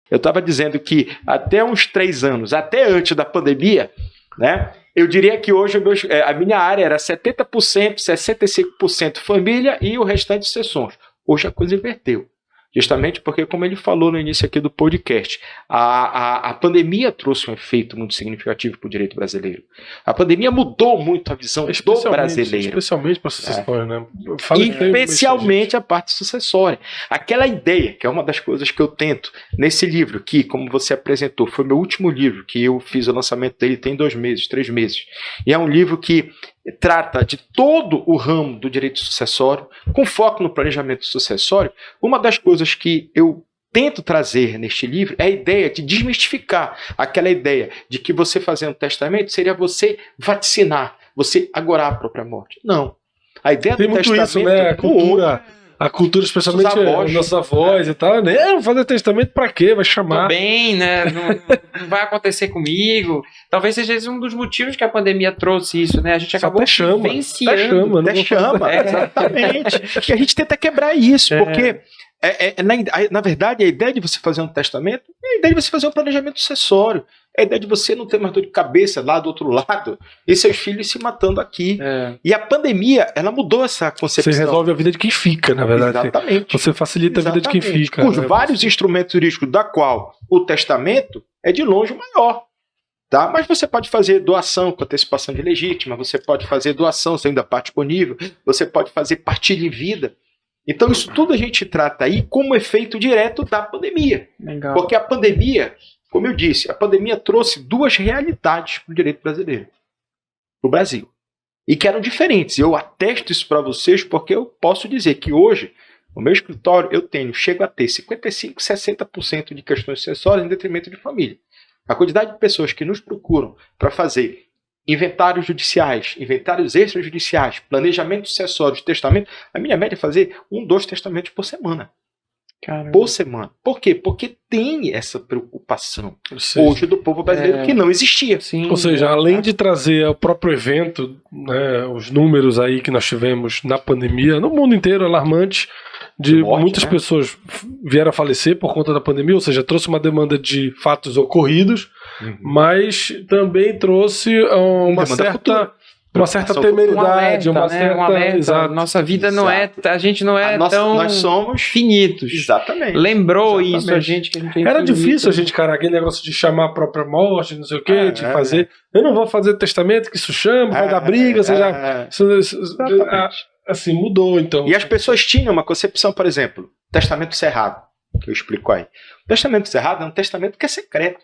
Eu estava dizendo que até uns 3 anos, até antes da pandemia, né, eu diria que hoje a minha área era 70%, 65% família e o restante sessões. Hoje a coisa inverteu. Justamente porque, como ele falou no início aqui do podcast, a pandemia trouxe um efeito muito significativo para o direito brasileiro. A pandemia mudou muito a visão do brasileiro. Especialmente para a sucessória, né? Especialmente a parte sucessória. Aquela ideia, que é uma das coisas que eu tento nesse livro, que, como você apresentou, foi meu último livro, que eu fiz o lançamento dele tem 2 meses, 3 meses. E é um livro que trata de todo o ramo do direito sucessório, com foco no planejamento sucessório. Uma das coisas que eu tento trazer neste livro é a ideia de desmistificar aquela ideia de que você fazendo testamento seria você vaticinar, você agorar a própria morte. Não. A ideia tem do muito testamento... isso, né? A cultura, especialmente nossos avós e tal, né? Fazer testamento pra quê? Vai chamar. Tô bem, né? Não vai acontecer comigo. Talvez seja esse um dos motivos que a pandemia trouxe isso, né? A gente acabou vivenciando. Até chama, exatamente. E a gente tenta quebrar isso, porque... na verdade, a ideia de você fazer um testamento é a ideia de você fazer um planejamento sucessório. É a ideia de você não ter mais dor de cabeça lá do outro lado e seus filhos se matando aqui. E a pandemia, ela mudou essa concepção. Você resolve a vida de quem fica, na verdade. Exatamente. Você facilita a vida de quem fica. Com os vários instrumentos jurídicos, da qual o testamento é de longe o maior. Tá? Mas você pode fazer doação com antecipação de legítima, você pode fazer doação saindo da parte disponível, você pode fazer partilha em vida. Então isso tudo a gente trata aí como efeito direto da pandemia. Legal. Porque a pandemia, como eu disse, a pandemia trouxe 2 realidades para o direito brasileiro, para o Brasil, e que eram diferentes. Eu atesto isso para vocês porque eu posso dizer que hoje, no meu escritório, chego a ter 55%, 60% de questões sucessórias em detrimento de família. A quantidade de pessoas que nos procuram para fazer inventários judiciais, inventários extrajudiciais, planejamento sucessório, testamento, a minha média é fazer 1, 2 testamentos por semana. Caramba. Por semana. Por quê? Porque tem essa preocupação hoje do povo brasileiro que não existia. Sim, ou seja, além de trazer o próprio evento, né, os números aí que nós tivemos na pandemia, no mundo inteiro, alarmantes, de morte, muitas pessoas vieram a falecer por conta da pandemia, ou seja, trouxe uma demanda de fatos ocorridos, mas também trouxe uma certa temeridade, um alerta. Exato. Nossa vida não é, a gente não é tão nós somos finitos. Exatamente. Lembrou isso a gente que a gente tem. Era difícil a gente, cara, aquele negócio de chamar a própria morte, não sei o quê, de fazer. Eu não vou fazer testamento, que isso chama, vai dar briga, assim, mudou, então. E as pessoas tinham uma concepção, por exemplo, testamento cerrado, que eu explico aí. O testamento cerrado é um testamento que é secreto.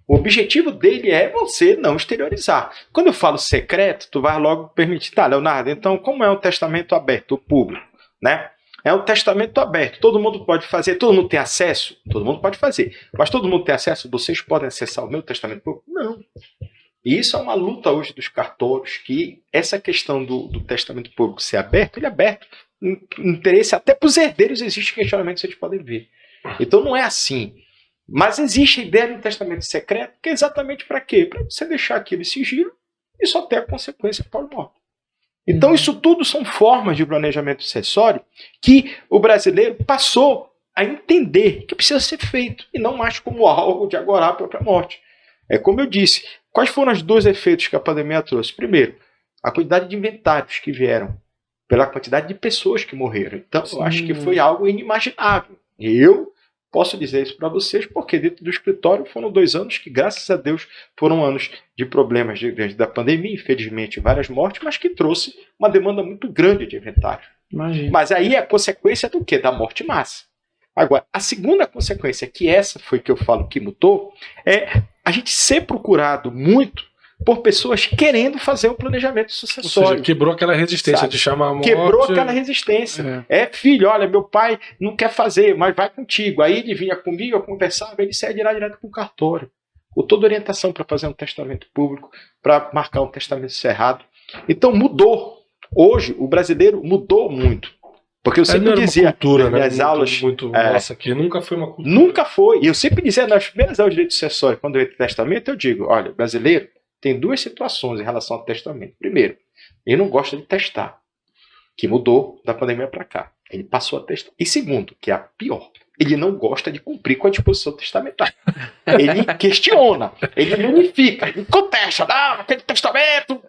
O objetivo dele é você não exteriorizar. Quando eu falo secreto, tu vai logo permitir, tá, Leonardo, então como é um testamento aberto, o público, né? É um testamento aberto, todo mundo pode fazer, todo mundo tem acesso? Todo mundo pode fazer. Mas todo mundo tem acesso? Vocês podem acessar o meu testamento público? Não. E isso é uma luta hoje dos cartórios, que essa questão do testamento público ser aberto, ele é aberto. Interesse até para os herdeiros existe questionamento, vocês podem ver. Então não é assim. Mas existe a ideia do testamento secreto, que é exatamente para quê? Para você deixar aquele sigilo e só ter a consequência pós-morte. Então isso tudo são formas de planejamento sucessório que o brasileiro passou a entender que precisa ser feito, e não mais como algo de agorar a própria morte. É como eu disse, quais foram os 2 efeitos que a pandemia trouxe? Primeiro, a quantidade de inventários que vieram, pela quantidade de pessoas que morreram. Então, eu acho que foi algo inimaginável. Eu posso dizer isso para vocês, porque dentro do escritório foram 2 anos que, graças a Deus, foram anos de problemas da pandemia, infelizmente, várias mortes, mas que trouxe uma demanda muito grande de inventário. Imagina. Mas aí é a consequência do quê? Da morte em massa. Agora, a segunda consequência, que essa foi que eu falo que mudou, é a gente ser procurado muito por pessoas querendo fazer o planejamento sucessório. Ou seja, quebrou aquela resistência, sabe? De chamar a morte. Quebrou aquela resistência. Filho, olha, meu pai não quer fazer, mas vai contigo. Aí ele vinha comigo, eu conversava, ele saia direto para o cartório. Com toda orientação para fazer um testamento público, para marcar um testamento cerrado. Então mudou. Hoje, o brasileiro mudou muito. Porque eu sempre dizia cultura, nas minhas aulas... nossa, aqui nunca foi uma cultura. Nunca foi. E eu sempre dizia nas primeiras aulas de direito sucessório, quando eu entro no testamento, eu digo, olha, brasileiro tem 2 situações em relação ao testamento. Primeiro, ele não gosta de testar, que mudou da pandemia para cá. Ele passou a testar. E segundo, que é a pior, Ele não gosta de cumprir com a disposição testamentária. Ele questiona, ele verifica, ele contesta. Não, aquele testamento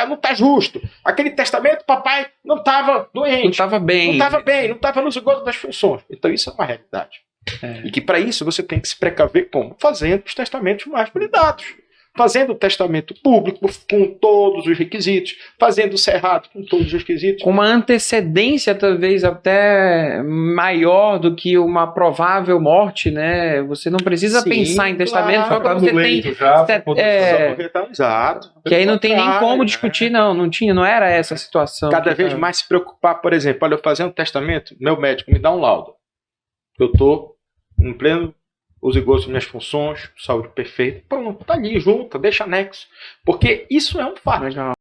não está justo. Aquele testamento, papai não estava doente. Não estava bem. Não estava no esgoto das funções. Então isso é uma realidade. E que para isso você tem que se precaver como? Fazendo os testamentos mais blindados. Fazendo o testamento público com todos os requisitos, fazendo o cerrado com todos os requisitos. Com uma antecedência, talvez, até maior do que uma provável morte, né? Você não precisa pensar em testamento, só que você tem... Exato. Que aí não tem nem como discutir, não era essa a situação. Cada vez mais se preocupar, por exemplo, olha, eu fazendo um testamento, meu médico me dá um laudo. Eu estou em pleno uso e gosto das minhas funções, saúde perfeita, pronto, tá ali, junta, deixa anexo. Porque isso é um fato. Legal.